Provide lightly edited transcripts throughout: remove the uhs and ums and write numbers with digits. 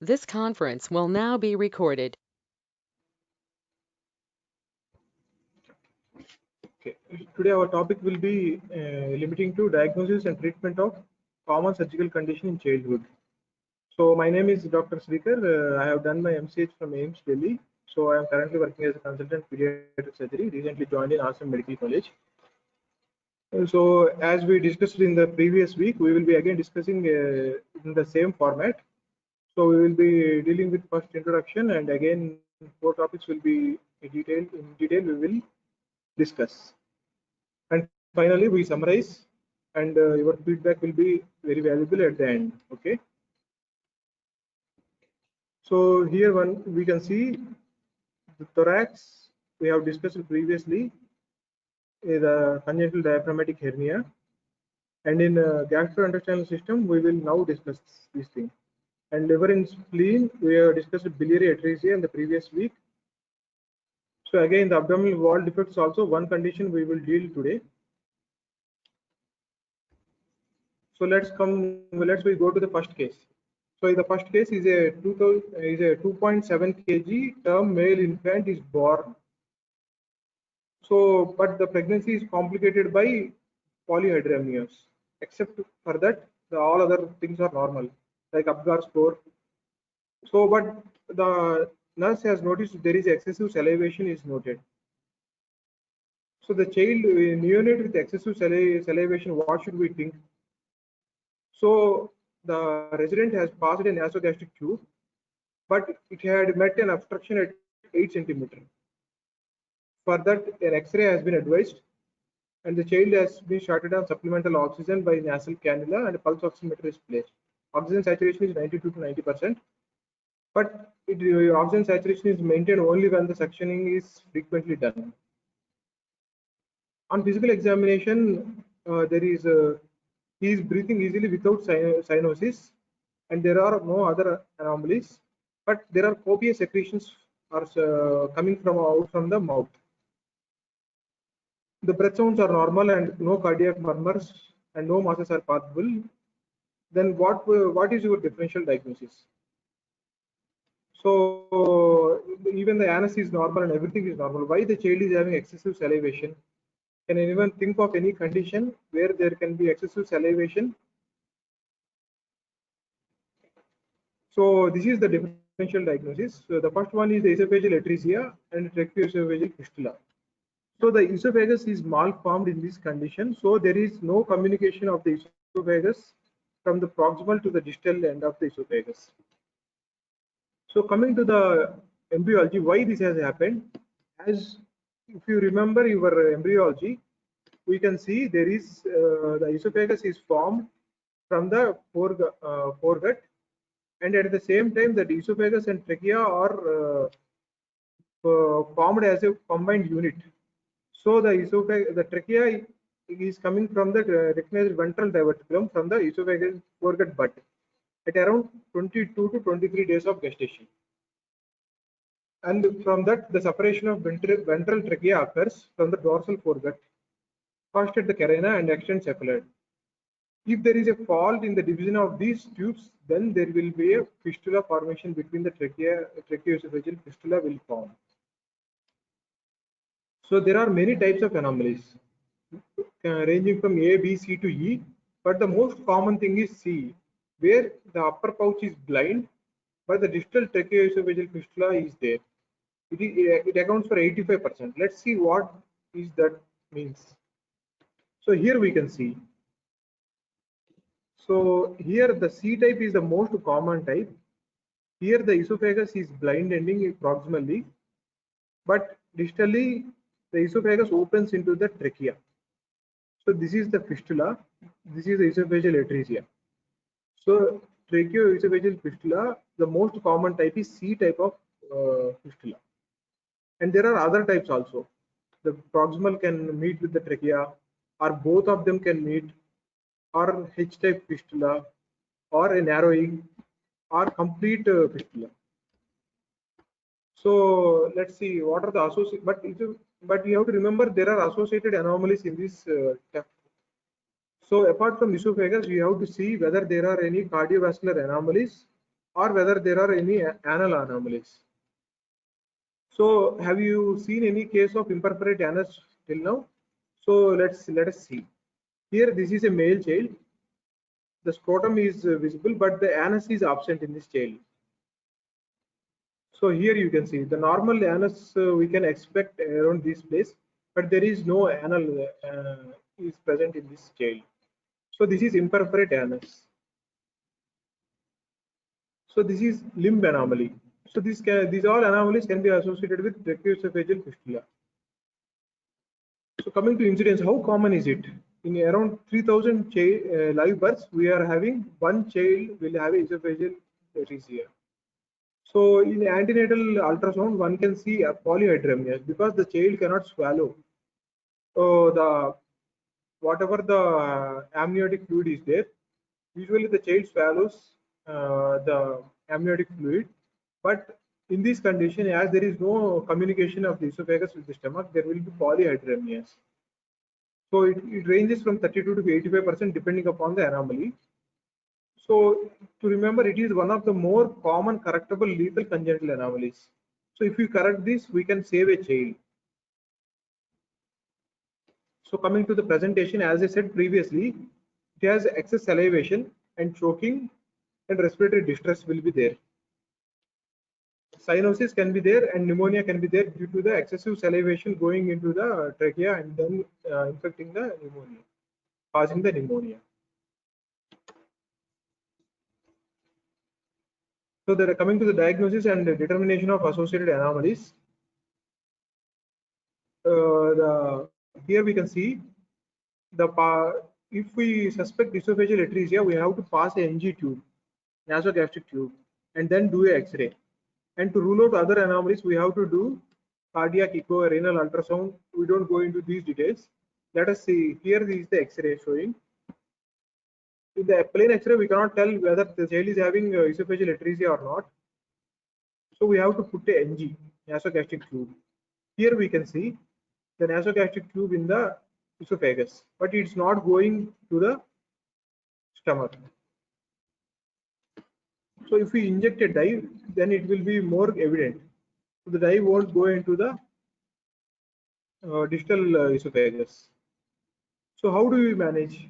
This conference will now be recorded. Okay. Today our topic will be limiting to diagnosis and treatment of common surgical condition in childhood. So my name is Dr. Srikar. I have done my MCH from AIMS Delhi. So I am currently working as a consultant pediatric surgery. Recently joined in Assam Medical College. So as we discussed in the previous week, we will be again discussing in the same format. So we will be dealing with first introduction, and again 4 topics will be in detail we will discuss. And finally we summarize, and your feedback will be very valuable at the end. Okay. So here one we can see the thorax we have discussed previously, the congenital diaphragmatic hernia, and in gastrointestinal system we will now discuss this thing. And liver and spleen we have discussed biliary atresia in the previous week. So again the abdominal wall defects also one condition we will deal today. So let's we go to the first case. So the first case is a 2.7 kg term male infant is born. So, but the pregnancy is complicated by polyhydramnios. Except for that, all other things are normal, like Apgar score. So, but the nurse has noticed there is excessive salivation is noted. So the child neonate with excessive salivation, what should we think? So the resident has passed a nasogastric tube, but it had met an obstruction at 8 centimeter. For that, an X-ray has been advised, and the child has been started on supplemental oxygen by nasal cannula, and a pulse oximeter is placed. Oxygen saturation is 92 to 90%, but oxygen saturation is maintained only when the suctioning is frequently done. On physical examination, he is breathing easily without cyanosis, and there are no other anomalies, but there are copious secretions are coming from out from the mouth. The breath sounds are normal and no cardiac murmurs and no masses are possible. Then what is your differential diagnosis? So even the anus is normal and everything is normal. Why the child is having excessive salivation? Can anyone think of any condition where there can be excessive salivation? So this is the differential diagnosis. So the first one is the esophageal atresia and tracheoesophageal fistula. So the esophagus is malformed in this condition. So there is no communication of the esophagus from the proximal to the distal end of the esophagus. So coming to the embryology, why this has happened? As if you remember your embryology, we can see there is the esophagus is formed from the foregut, and at the same time that esophagus and trachea are formed as a combined unit. So the trachea is coming from the recognized ventral diverticulum from the esophagus foregut butt at around 22 to 23 days of gestation. And from that, the separation of ventral trachea occurs from the dorsal foregut, first at the carina and extends cephalad. If there is a fault in the division of these tubes, then there will be a fistula formation between the tracheoesophageal fistula will form. So there are many types of anomalies ranging from A, B, C to E, but the most common thing is C, where the upper pouch is blind, but the distal tracheoesophageal fistula is there. It accounts for 85%. Let's see what is that means. So here we can see. So here the C type is the most common type. Here the esophagus is blind ending proximally, but distally the esophagus opens into the trachea. So this is the fistula. This is the esophageal atresia. So tracheoesophageal fistula, the most common type is C type of fistula. And there are other types also. The proximal can meet with the trachea, or both of them can meet, or H-type fistula, or a narrowing, or complete fistula. So let's see what are the associated. But you have to remember there are associated anomalies in this. So apart from esophagus, we have to see whether there are any cardiovascular anomalies or whether there are any anal anomalies. So have you seen any case of imperforate anus till now? So let us see. Here this is a male child. The scrotum is visible, but the anus is absent in this child. So here you can see the normal anus we can expect around this place, but there is no anal is present in this child. So this is imperforate anus. So this is limb anomaly. So these all anomalies can be associated with tracheoesophageal fistula. So coming to incidence, how common is it? In around 3,000 live births, we are having one child will have esophageal atresia. So in antenatal ultrasound, one can see a polyhydramnios because the child cannot swallow. So the whatever the amniotic fluid is there, usually the child swallows the amniotic fluid, but in this condition, as there is no communication of the esophagus with the stomach, there will be polyhydramnios. So it ranges from 32 to 85% depending upon the anomaly. So to remember, it is one of the more common correctable lethal congenital anomalies. So if you correct this, we can save a child. So coming to the presentation, as I said previously, it has excess salivation and choking and respiratory distress will be there. Cyanosis can be there and pneumonia can be there due to the excessive salivation going into the trachea and then infecting the pneumonia, causing the pneumonia. So they are coming to the diagnosis and the determination of associated anomalies. Here we can see if we suspect esophageal atresia, we have to pass a NG tube, nasogastric tube, and then do a X-ray. And to rule out other anomalies, we have to do cardiac echo, renal ultrasound. We don't go into these details. Let us see. Here is the X-ray showing. In the plain X-ray, we cannot tell whether the child is having esophageal atresia or not. So we have to put a NG, nasogastric tube. Here we can see the nasogastric tube in the esophagus, but it's not going to the stomach. So if we inject a dye, then it will be more evident. So the dye won't go into the distal esophagus. So how do we manage?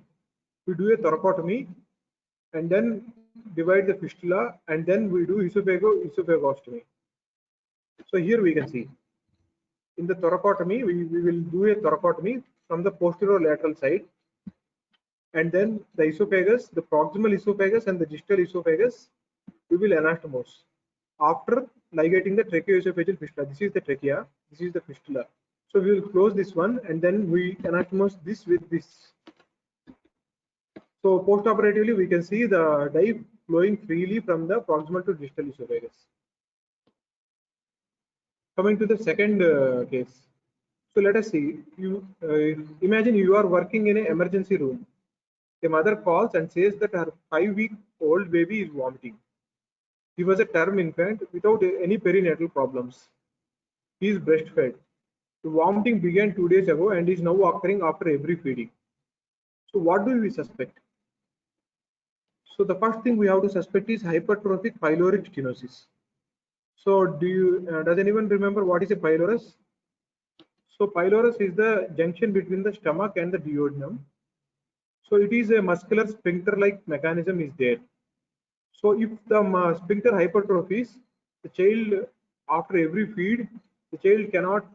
We do a thoracotomy and then divide the fistula and then we do esophagostomy. So here we can see in the thoracotomy, we will do a thoracotomy from the posterolateral side, and then the esophagus, the proximal esophagus and the distal esophagus, we will anastomose after ligating the tracheoesophageal fistula. This is the trachea, this is the fistula. So we will close this one and then we anastomose this with this. So post-operatively, we can see the dye flowing freely from the proximal to distal esophagus. Coming to the second case. So let us see. Imagine you are working in an emergency room. A mother calls and says that her 5-week-old baby is vomiting. He was a term infant without any perinatal problems. He is breastfed. The vomiting began 2 days ago and is now occurring after every feeding. So what do we suspect? So the first thing we have to suspect is hypertrophic pyloric stenosis. So does anyone remember what is a pylorus? So pylorus is the junction between the stomach and the duodenum. So it is a muscular sphincter-like mechanism is there. So if the sphincter hypertrophies, the child after every feed, the child cannot,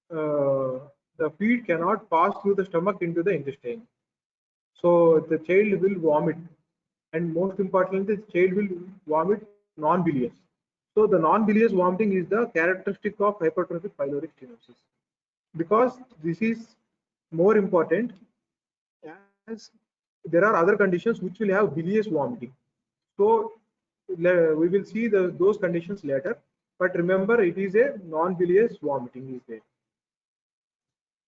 the feed cannot pass through the stomach into the intestine. So the child will vomit, and most importantly, the child will vomit non-bilious. So the non-bilious vomiting is the characteristic of hypertrophic pyloric stenosis. Because this is more important, as there are other conditions which will have bilious vomiting. So we will see those conditions later, but remember it is a non-bilious vomiting is there.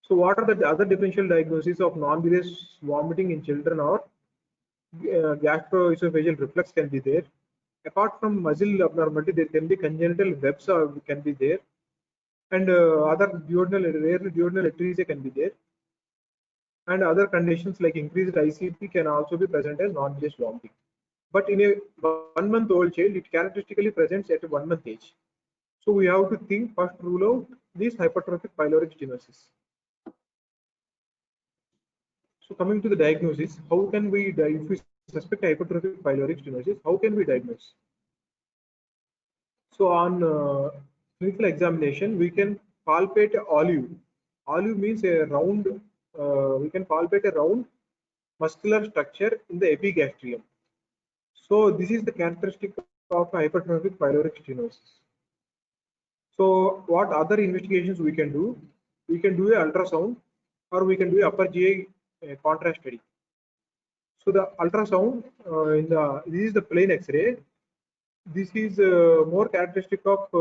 So what are the other differential diagnoses of non-bilious vomiting in children? Or gastroesophageal reflux can be there. Apart from muscle abnormality, there can be congenital webs can be there, and other rarely duodenal atresia can be there, and other conditions like increased ICP can also be present as non-bilious vomiting. but in a 1 month old child, it characteristically presents at a 1 month age. So we have to think first rule out this hypertrophic pyloric stenosis. So coming to the diagnosis, how can we, if we suspect hypertrophic pyloric stenosis, how can we diagnose? So on clinical examination, we can palpate a olive. Olive means a round, we can palpate a round muscular structure in the epigastrium. So this is the characteristic of hypertrophic pyloric stenosis. So what other investigations we can do? We can do a ultrasound or we can do a upper GI contrast study. So the ultrasound this is the plain X-ray. This is more characteristic of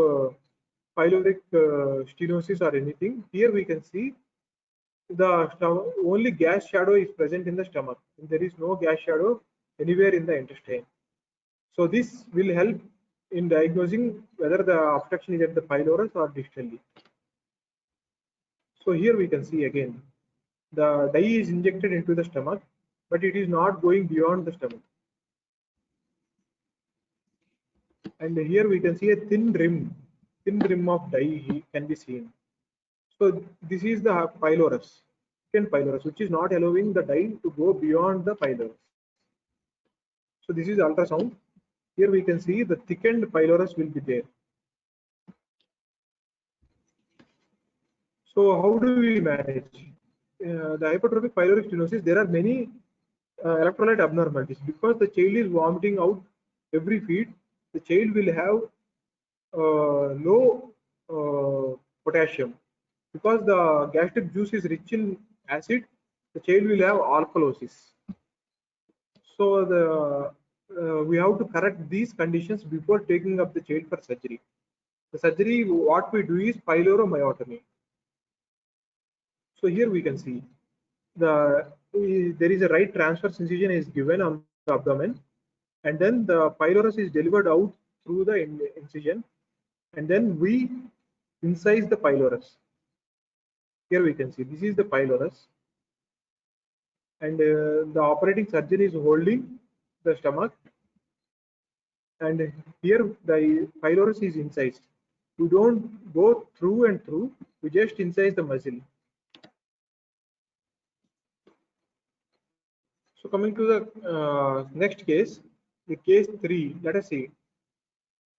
pyloric stenosis or anything. Here we can see the only gas shadow is present in the stomach. There is no gas shadow anywhere in the intestine. So this will help in diagnosing whether the obstruction is at the pylorus or distally. So here we can see again the dye is injected into the stomach, but it is not going beyond the stomach. And here we can see a thin rim of dye can be seen. So this is the pylorus, which is not allowing the dye to go beyond the pylorus. So this is ultrasound. Here we can see the thickened pylorus will be there. So how do we manage the hypertrophic pyloric stenosis? There are many electrolyte abnormalities because the child is vomiting out every feed. The child will have low potassium because the gastric juice is rich in acid. The child will have alkalosis. So we have to correct these conditions before taking up the child for surgery. The surgery, what we do is pyloromyotomy. So here we can see there is a right transverse incision is given on the abdomen, and then the pylorus is delivered out through the incision, and then we incise the pylorus. Here we can see this is the pylorus, and the operating surgeon is holding the stomach, and here the pylorus is incised. We don't go through and through, we just incise the muscle. So coming to the next case, the case 3, let us see.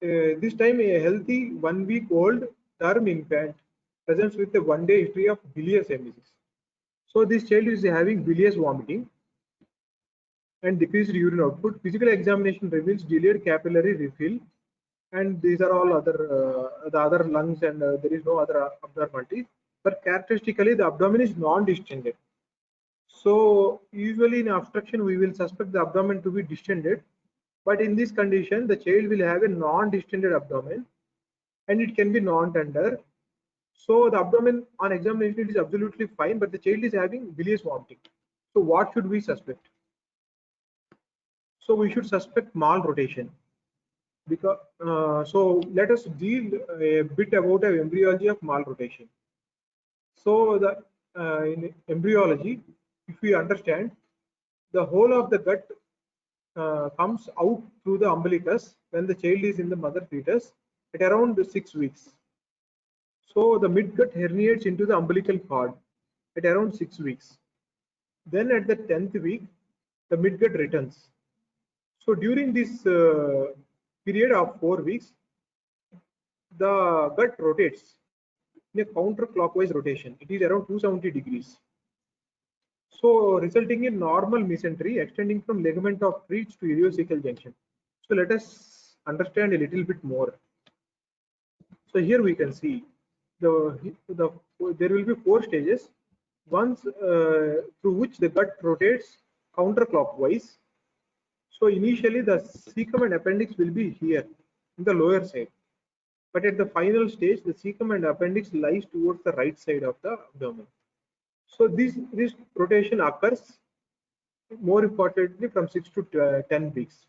This time a healthy 1-week-old term infant presents with a 1-day history of bilious emesis. So this child is having bilious vomiting and decreased urine output. Physical examination reveals delayed capillary refill, and these are all the other lungs, and there is no other abnormality. But characteristically, the abdomen is non-distended. So usually in obstruction, we will suspect the abdomen to be distended, but in this condition, the child will have a non-distended abdomen, and it can be non-tender. So the abdomen on examination is absolutely fine, but the child is having bilious vomiting. So what should we suspect? So we should suspect malrotation. Because so let us deal a bit about the embryology of malrotation. So in embryology, if we understand, the whole of the gut comes out through the umbilicus when the child is in the mother fetus at around 6 weeks. So the midgut herniates into the umbilical cord at around 6 weeks. Then at the 10th week, the midgut returns. So during this period of 4 weeks, the gut rotates in a counterclockwise rotation. It is around 270 degrees. So resulting in normal mesentery extending from ligament of Treats to ileocecal junction. So let us understand a little bit more. So here we can see there will be 4 stages. Once through which the gut rotates counterclockwise. So initially the cecum and appendix will be here in the lower side, but at the final stage the cecum and appendix lies towards the right side of the abdomen. So this rotation occurs more importantly from 6 to 10 weeks.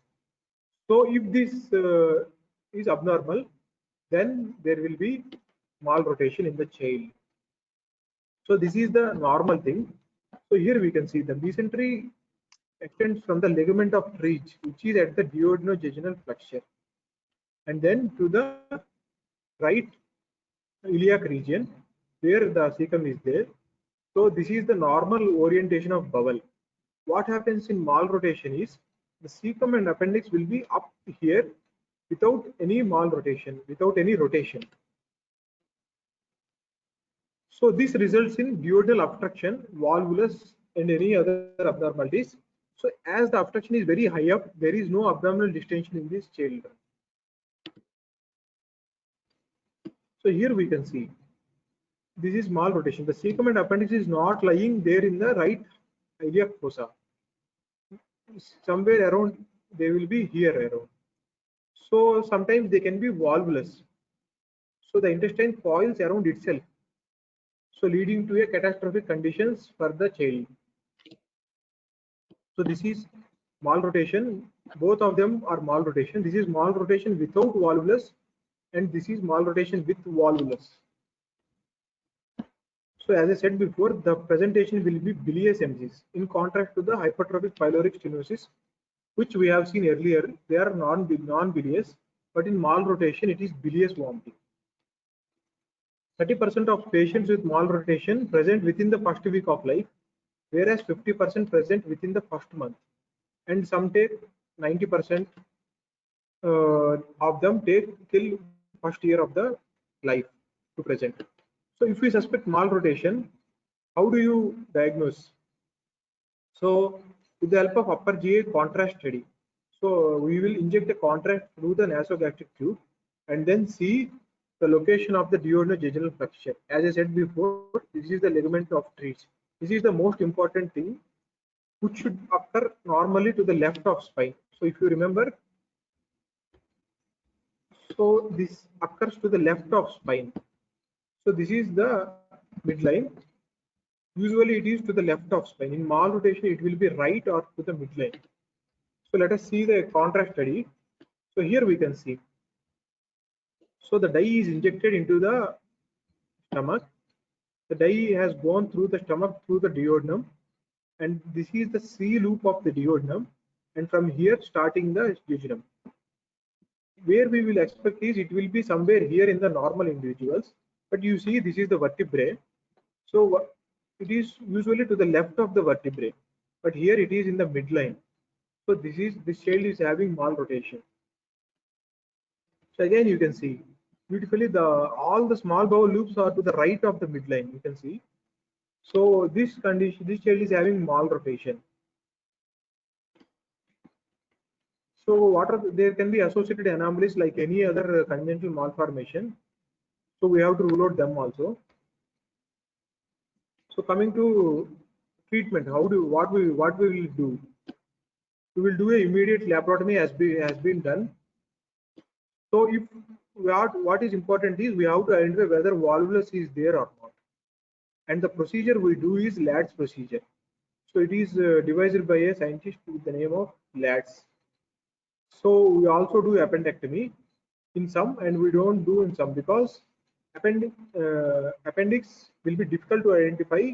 So if this is abnormal, then there will be malrotation in the child. So this is the normal thing. So here we can see the mesentery extends from the ligament of Treach, which is at the duodenojejunal flexure, and then to the right iliac region where the cecum is there. So this is the normal orientation of bowel. What happens in malrotation is the cecum and appendix will be up here without any malrotation, without any rotation. So this results in duodenal obstruction, volvulus, and any other abnormalities. So as the obstruction is very high up, there is no abdominal distension in this children. So here we can see this is malrotation. The cecum and appendix is not lying there in the right iliac fossa. Somewhere around they will be here around. So sometimes they can be volvulus. So the intestine coils around itself, so leading to a catastrophic conditions for the child. So this is malrotation. Both of them are malrotation. This is malrotation without volvulus, and this is malrotation with volvulus. So as I said before, the presentation will be bilious empties in contrast to the hypertrophic pyloric stenosis, which we have seen earlier. They are non-bilious, but in malrotation it is bilious vomiting. 30% of patients with malrotation present within the first week of life, whereas 50% present within the first month, and some take 90% of them take till first year of the life to present. So if we suspect malrotation, how do you diagnose? So with the help of upper GI contrast study. So we will inject a contrast through the nasogastric tube and then see the location of the duodenojejunal flexure. As I said before, this is the ligament of Treach. This is the most important thing, which should occur normally to the left of spine. So if you remember, so this occurs to the left of spine. So this is the midline. Usually it is to the left of spine. In malrotation, it will be right or to the midline. So let us see the contrast study. So here we can see. So the dye is injected into the stomach. The dye has gone through the stomach through the duodenum, and this is the C loop of the duodenum, and from here starting the jejunum. Where we will expect is it will be somewhere here in the normal individuals, but you see this is the vertebrae. So it is usually to the left of the vertebrae, but here it is in the midline. So this child is having malrotation. So again you can see beautifully all the small bowel loops are to the right of the midline. You can see. So this condition, this child is having malrotation. So there can be associated anomalies like any other congenital malformation. So we have to rule out them also. So coming to treatment, what we will do? We will do a immediate laparotomy has been done. So if what is important is we have to identify whether volvulus is there or not, and the procedure we do is Ladd's procedure. So it is devised by a scientist with the name of Ladd's. So we also do appendectomy in some, and we don't do in some, because appendix will be difficult to identify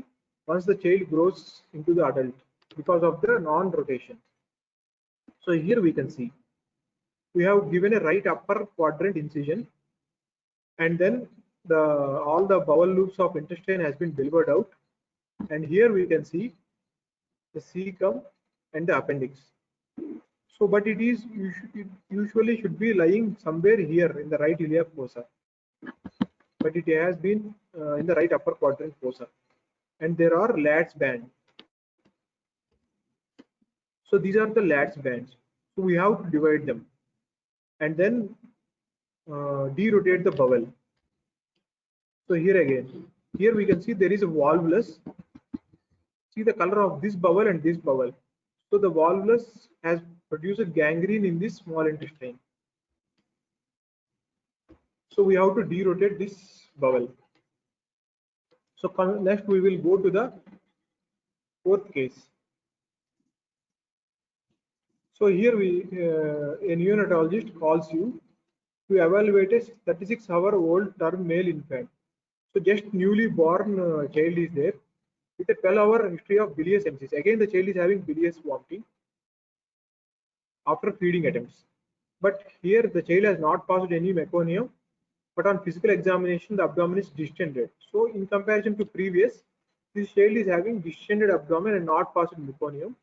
once the child grows into the adult because of the non-rotation. So here we can see we have given a right upper quadrant incision, and then all the bowel loops of intestine has been delivered out, and here we can see the cecum and the appendix. So but it usually should be lying somewhere here in the right iliac fossa, but it has been in the right upper quadrant fossa, and there are Ladd's band. So these are the Ladd's bands. So we have to divide them and then derotate the bowel. So here again, here we can see there is a volvulus. See the color of this bowel and this bowel. So the volvulus has produced gangrene in this small intestine. So we have to derotate this bowel. So next we will go to the fourth case. So here a neonatologist calls you to evaluate a 36-hour-old term male infant. So just newly born child is there with a 12-hour history of bilious empties. Again, the child is having bilious vomiting. after feeding attempts. But here the child has not passed any meconium, but on physical examination the abdomen is distended. So in comparison to previous, this child is having distended abdomen and not passed meconium,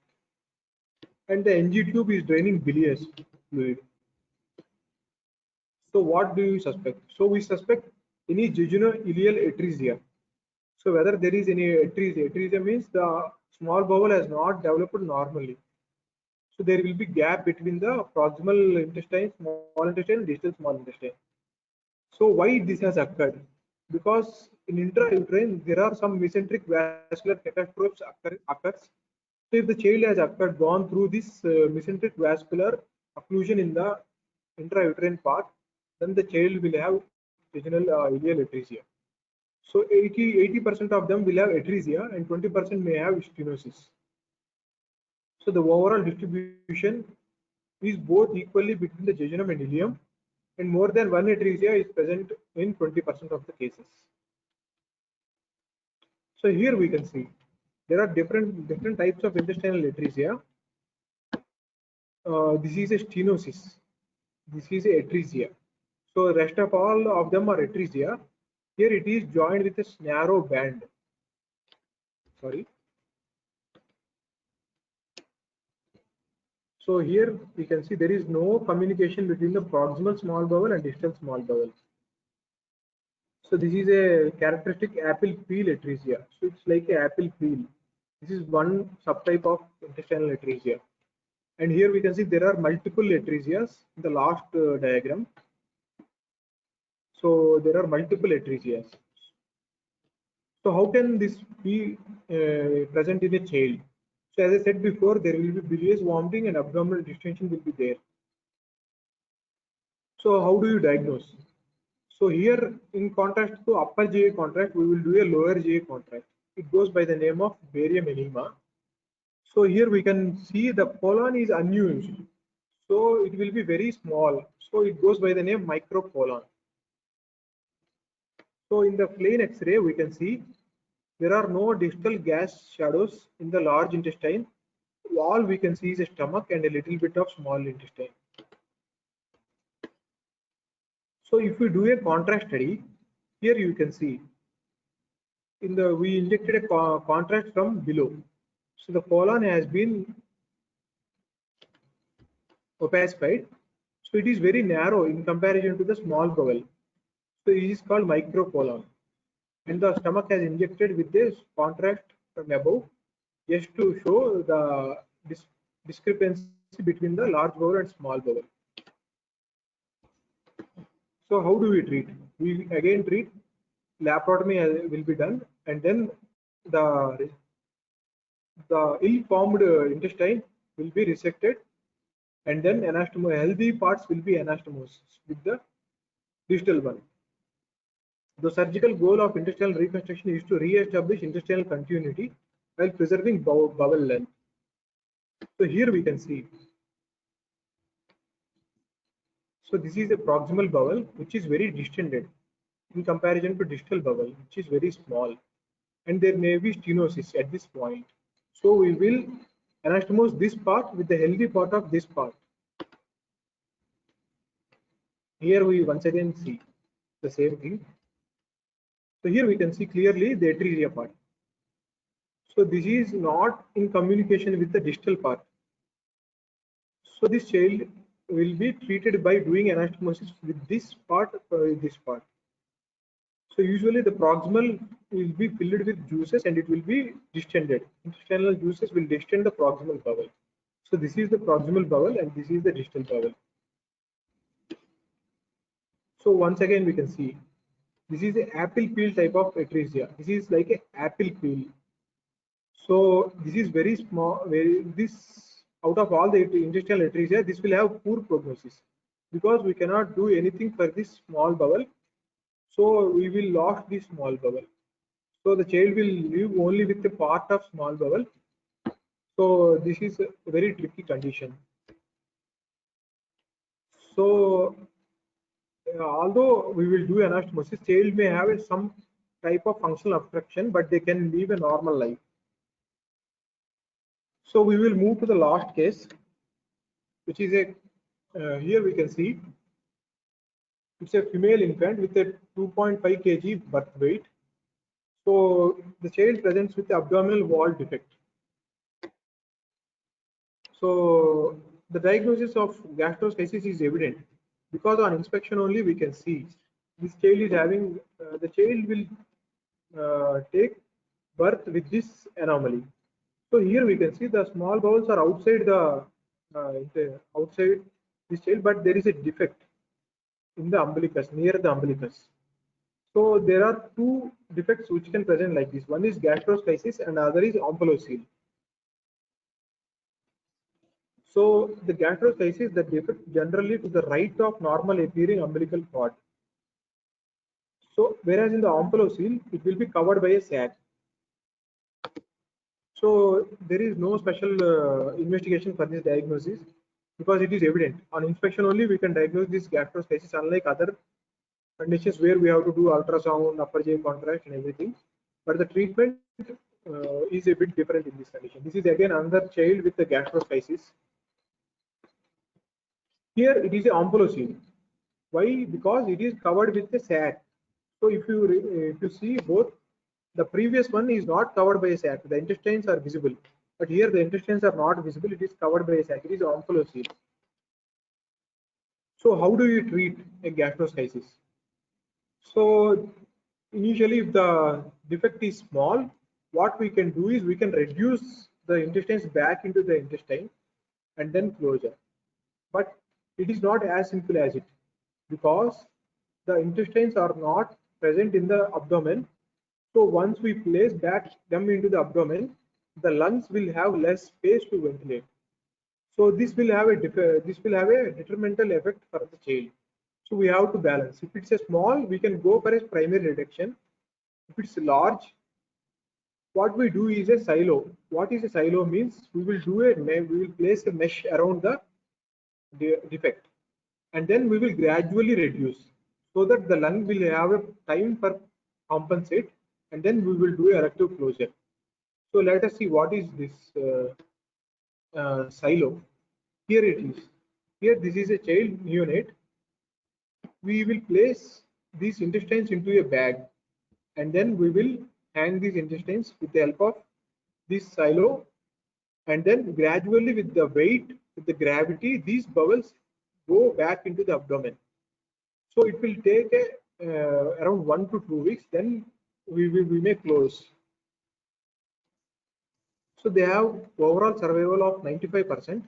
and the NG tube is draining bilious fluid. So what do you suspect? So we suspect any jejunal-ileal atresia. So whether there is any atresia means the small bowel has not developed normally. So there will be gap between the proximal intestine, small intestine, and distal small intestine. So why this has occurred? Because in intrauterine there are some mesenteric vascular catastrophes occurs. So if the child has gone through this mesenteric vascular occlusion in the intrauterine part, then the child will have jejunal ileal atresia. So 80% of them will have atresia and 20% may have stenosis. So the overall distribution is both equally between the jejunum and ileum, and more than one atresia is present in 20% of the cases. So here we can see there are different types of intestinal atresia. This is a stenosis. This is a atresia. So rest of all of them are atresia. Here it is joined with a narrow band. Sorry. So here we can see there is no communication between the proximal small bowel and distal small bowel. So this is a characteristic apple peel atresia. So it's like a apple peel. This is one subtype of intestinal atresia. And here we can see there are multiple atresias in the last diagram. So there are multiple atresias. So how can this be present in a child? So as I said before, there will be bilious vomiting and abdominal distension will be there. So how do you diagnose? So here, in contrast to upper GI contrast, we will do a lower GI contrast. It goes by the name of barium enema. So here we can see the colon is unused. So it will be very small. So it goes by the name microcolon. So in the plain X-ray, we can see there are no distal gas shadows in the large intestine. All we can see is a stomach and a little bit of small intestine. So if we do a contrast study, here you can see we injected a contrast from below. So the colon has been opacified. So it is very narrow in comparison to the small bowel. So it is called microcolon. And the stomach has injected with this contrast from above just to show the discrepancy between the large bowel and small bowel. So how do we treat? We again treat, laparotomy will be done, and then the ill-formed intestine will be resected, and then healthy parts will be anastomosed with the distal one. The surgical goal of intestinal reconstruction is to re-establish intestinal continuity while preserving bowel length. So here we can see. So this is a proximal bowel which is very distended in comparison to distal bowel, which is very small, and there may be stenosis at this point. So we will anastomose this part with the healthy part of this part. Here we once again see the same thing. So here we can see clearly the atresia part. So this is not in communication with the distal part. So this child will be treated by doing anastomosis with this part. So usually the proximal will be filled with juices and it will be distended. Intestinal juices will distend the proximal bowel. So this is the proximal bowel and this is the distal bowel. So once again we can see this is an apple peel type of atresia. This is like an apple peel. So this is very small. This out of all the intestinal atresia, this will have poor prognosis because we cannot do anything for this small bowel. So we will lose this small bowel. So the child will live only with a part of small bowel. So this is a very tricky condition. So although we will do anastomosis, child may have some type of functional obstruction, but they can live a normal life. So we will move to the last case. which is a here we can see it's a female infant with a 2.5 kg birth weight. So the child presents with the abdominal wall defect. So the diagnosis of gastroschisis is evident because on inspection only we can see this child is having the child will take birth with this anomaly. So here we can see the small bowels are outside the outside this child, but there is a defect in the umbilicus, near the umbilicus. So there are two defects which can present like this. One is gastroschisis and other is omphalocele. So the gastroschisis that defect generally to the right of normal appearing umbilical cord. So whereas in the omphalocele, it will be covered by a sac. So there is no special investigation for this diagnosis because it is evident. On inspection only we can diagnose this gastroschisis, unlike other conditions where we have to do ultrasound, upper GI contrast and everything. But the treatment is a bit different in this condition. This is again another child with the gastroschisis. Here it is a omphalocele. Why? Because it is covered with a sac. So if you see both, the previous one is not covered by a sac. The intestines are visible, but here the intestines are not visible. It is covered by a sac. It is omphalocele. So how do you treat a gastroschisis? So initially, if the defect is small, what we can do is we can reduce the intestines back into the intestine and then closure. But it is not as simple as it, because the intestines are not present in the abdomen. So once we place back them into the abdomen, the lungs will have less space to ventilate. So this will have a detrimental effect for the child. So we have to balance. If it's a small, we can go for a primary reduction. If it's large, what we do is a silo. What is a silo means we will place a mesh around the defect, and then we will gradually reduce so that the lung will have a time for compensate, and then we will do a erective closure. So let us see what is this silo. Here it is. Here this is a child neonate. We will place these intestines into a bag, and then we will hang these intestines with the help of this silo, and then gradually with the weight, with the gravity, these bowels go back into the abdomen. So it will take around 1 to 2 weeks, then we may close. So they have overall survival of 95%.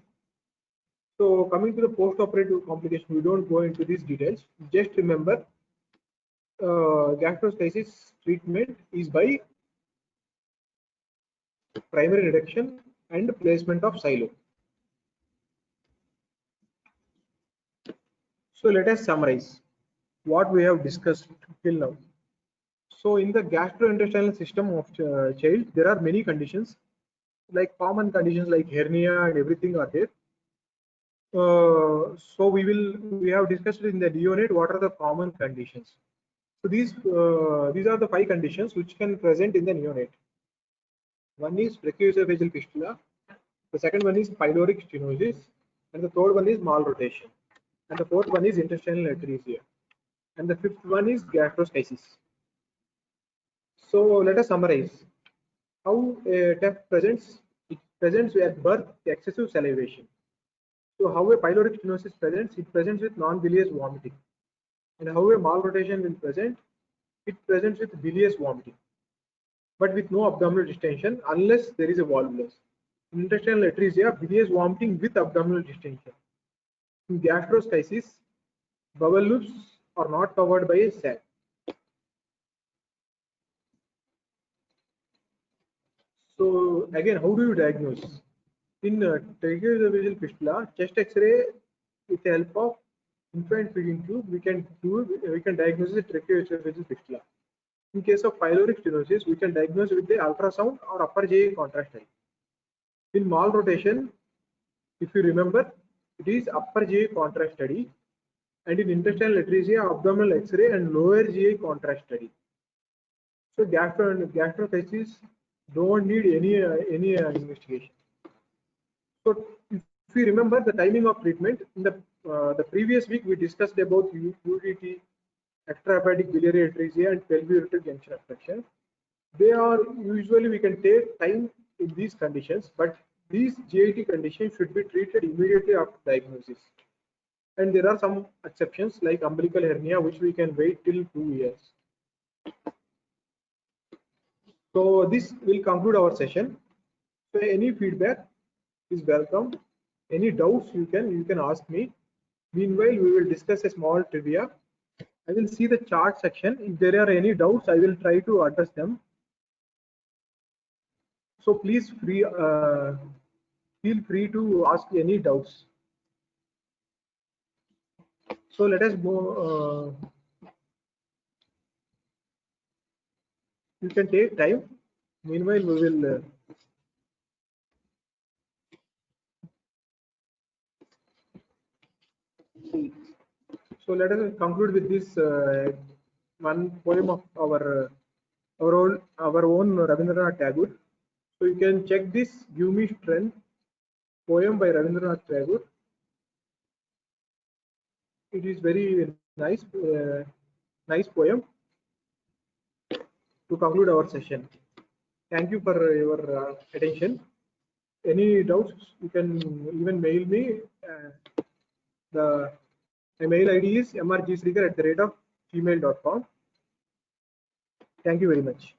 So coming to the post-operative complication, we don't go into these details. Just remember, gastroschisis treatment is by primary reduction and placement of silo. So let us summarize what we have discussed till now. So in the gastrointestinal system of child, there are many conditions, like common conditions like hernia and everything are there. So we have discussed in the neonate what are the common conditions. So these are the 5 conditions which can present in the neonate. One is tracheoesophageal fistula, the second one is pyloric stenosis, and the third one is malrotation, and the fourth one is intestinal atresia, and the fifth one is gastroschisis. So let us summarize how a TEF presents. It presents at birth excessive salivation. So how a pyloric stenosis presents, it presents with non-bilious vomiting. And how a malrotation will present, it presents with bilious vomiting, but with no abdominal distension unless there is a volvulus. In intestinal atresia, bilious vomiting with abdominal distension. In gastroschisis, bowel loops are not covered by a sac. So again, how do you diagnose? In tracheoesophageal fistula, chest X-ray with the help of infant feeding tube, we can diagnose the tracheoesophageal fistula. In case of pyloric stenosis, we can diagnose with the ultrasound or upper GI contrast type. In malrotation, if you remember, it is upper GI contrast study, and in intestinal atresia, abdominal X-ray and lower GI contrast study. So gastroschisis don't need any investigation. So if If you remember the timing of treatment, in the previous week we discussed about UTT, extrahepatic biliary atresia, and pelvic ureter junction obstruction. They are usually we can take time in these conditions, but these GIT conditions should be treated immediately after diagnosis. And there are some exceptions like umbilical hernia, which we can wait till 2 years. So this will conclude our session. So any feedback is welcome. Any doubts you can ask me. Meanwhile, we will discuss a small trivia. I will see the chart section. If there are any doubts, I will try to address them. So please feel free to ask any doubts. So let us go. You can take time. Meanwhile, we will. So let us conclude with this one poem of our own Rabindranath Tagore. So you can check this "Give Me Strength" poem by Rabindranath Tagore. It is very nice poem to conclude our session. Thank you for your attention. Any doubts, you can even mail me. My mail ID is mrgsrigar@gmail.com. Thank you very much.